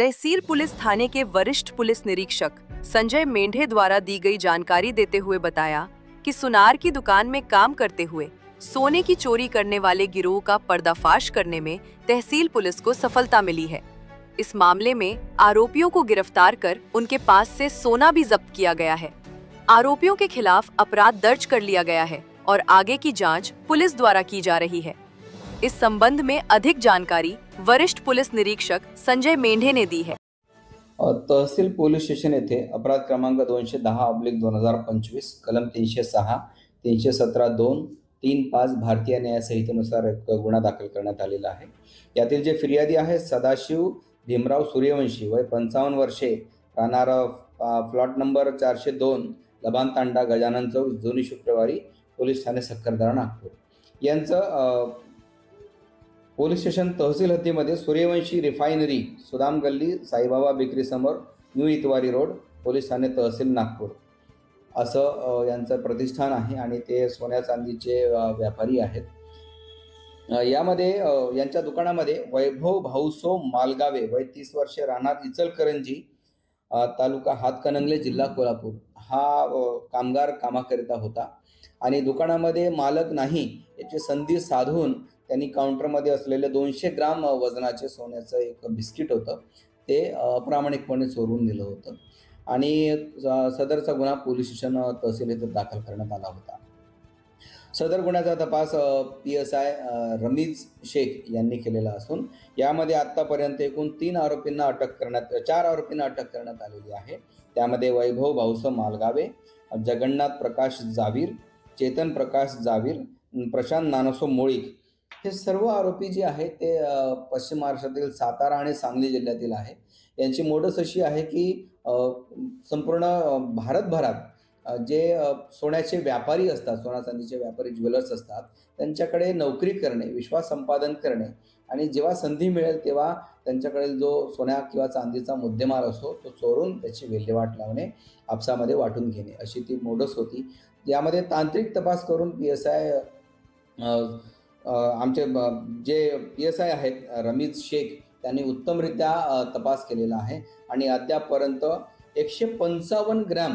तहसील police थाने के वरिष्ठ police निरीक्षक संजय मेंढे द्वारा दी गई जानकारी देते हुए बताया कि सुनार की दुकान में काम करते हुए सोने की चोरी करने वाले गिरोह का पर्दाफाश करने में तहसील पुलिस को सफलता मिली है। इस मामले में आरोपियों को गिरफ्तार कर उनके पास से सोना भी जब्त किया गया है। आरोपियों के खिलाफ अपराध दर्ज कर लिया गया है और आगे की जांच पुलिस द्वारा की जा रही है। इस संबंध में अधिक जानकारी वरिष्ठ पुलिस निरीक्षक संजय मेंढे ने दी है। तहसील पोलीस स्टेशन येथे अपराध क्रमांक 210/2025 कलम 306, 317(2)(3)(5) भारतीय न्याय संहितेनुसार एक गुन्हा दाखल करण्यात आलेला आहे। यातील जे फिर्यादी आहे सदाशिव भीमराव सूर्यवंशी, वय 55 वर्षे, राहणार प्लॉट नंबर 402, लबान तांडा, गजानन चौक, जुनी शुक्रवारी, पोलीस ठाणे सक्करदरा, नागपूर यांचं पोलीस स्टेशन तहसील हद्दीमध्ये सूर्यवंशी रिफायनरी, सुदाम गल्ली, साईबाबा बेकरी समोर, न्यू इतवारी रोड, पोलीस ठाणे तहसील नागपूर असं यांचं प्रतिष्ठान आहे आणि ते सोन्या चांदीचे व्यापारी आहेत। यामध्ये यांच्या दुकानामध्ये वैभव भाऊसो मालगावे, वय 30 वर्षे, राहणार इचलकरंजी, तालुका हातकणंगले, जिल्हा कोल्हापूर हा कामगार कामाकरिता होता आणि दुकानामध्ये मालक नाही याची संधी साधून त्यांनी काउंटरमध्ये असलेले 200 ग्राम वजनाचे सोन्याचं एक बिस्किट होतं ते अप्रामाणिकपणे चोरून दिलं होतं आणि सदरचा गुन्हा पोलीस स्टेशन तहसील येथे दाखल करण्यात आला होता। सदर गुन्ह्याचा तपास PSI रमीज शेख यांनी केलेला असून यामध्ये आतापर्यंत एकूण 4 आरोपींना अटक करण्यात आलेली आहे। त्यामध्ये वैभव भाऊसो मालगावे, जगन्नाथ प्रकाश जावीर, चेतन प्रकाश जावीर, प्रशांत नानसो मोळीक हे सर्व आरोपी जे आहेत ते पश्चिम महाराष्ट्रातील सातारा आणि सांगली जिल्ह्यातील आहे। यांची मोडस अशी आहे की संपूर्ण भारतभरात जे सोन्याचे व्यापारी असतात, सोना चांदीचे व्यापारी ज्वेलर्स असतात, त्यांच्याकडे नोकरी करणे, विश्वास संपादन करणे आणि जेव्हा संधी मिळेल तेव्हा त्यांच्याकडे जो सोन्या किंवा चांदीचा मुद्देमाल असतो तो चोरून त्याची विल्हेवाट लावणे, आपसामध्ये वाटून घेणे अशी ती मोडस होती। यामध्ये तांत्रिक तपास करून PSI आमचे जे PSI आहेत रमीज शेख त्यांनी उत्तमरित्या तपास केलेला आहे आणि अद्यापपर्यंत 155 ग्रॅम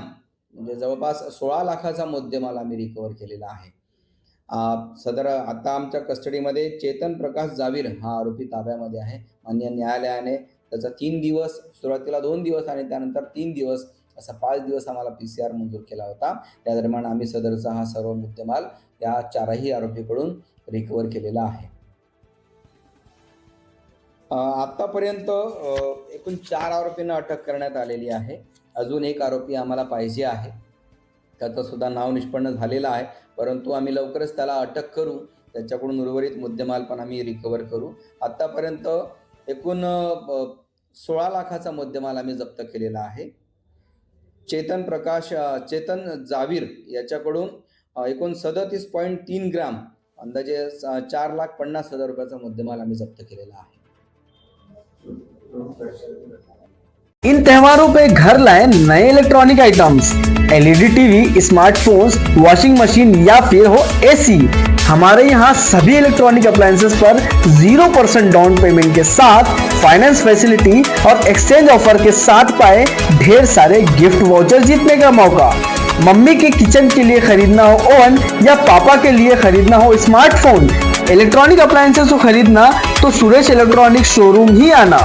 म्हणजे जवळपास 16 लाखाचा मुद्देमाल आम्ही रिकवर केलेला आहे। सदर आता आमच्या कस्टडीमध्ये चेतन प्रकाश जावीर हा आरोपी ताब्यामध्ये आहे। माननीय न्यायालयाने त्याचा 3 दिवस, सुरुवातीला 2 दिवस आणि त्यानंतर 3 दिवस असा 5 दिवस आम्हाला PCR मंजूर केला होता। त्या दरम्यान आम्ही सदरचा हा सर्व मुद्देमाल या 4ही आरोपीकडून रिकवर केलेला आहे। आतापर्यंत एकूण 4 आरोपींना अटक करण्यात आलेली आहे। अजून एक आरोपी आम्हाला पाहिजे आहे, त्याचं सुद्धा नाव निष्पन्न झालेलं आहे, परंतु आम्ही लवकरच त्याला अटक करू, त्याच्याकडून उर्वरित मुद्देमाल पण आम्ही रिकवर करू। आतापर्यंत एकूण 16 लाखाचा मुद्देमाल आम्ही जप्त केलेला आहे। चेतन जावीर याच्याकडून एकूण 37.3 ग्राम अंदाजे 4,50,000 रुपयाचा मुद्देमाल आम्ही जप्त केलेला आहे। इन त्योहारों पे घर लाएं नए electronic items, LED TV, smartphones, washing machine या फिर हो AC। हमारे यहाँ सभी इलेक्ट्रॉनिक अप्लायंसेस पर 0% डाउन पेमेंट के साथ फाइनेंस फैसिलिटी और एक्सचेंज ऑफर के साथ पाए ढेर सारे गिफ्ट वाउचर जीतने का मौका। मम्मी के किचन के लिए खरीदना हो ओवन या पापा के लिए खरीदना हो स्मार्टफोन, इलेक्ट्रॉनिक अप्लायंसेस को खरीदना तो सुरेश इलेक्ट्रॉनिक शोरूम ही आना।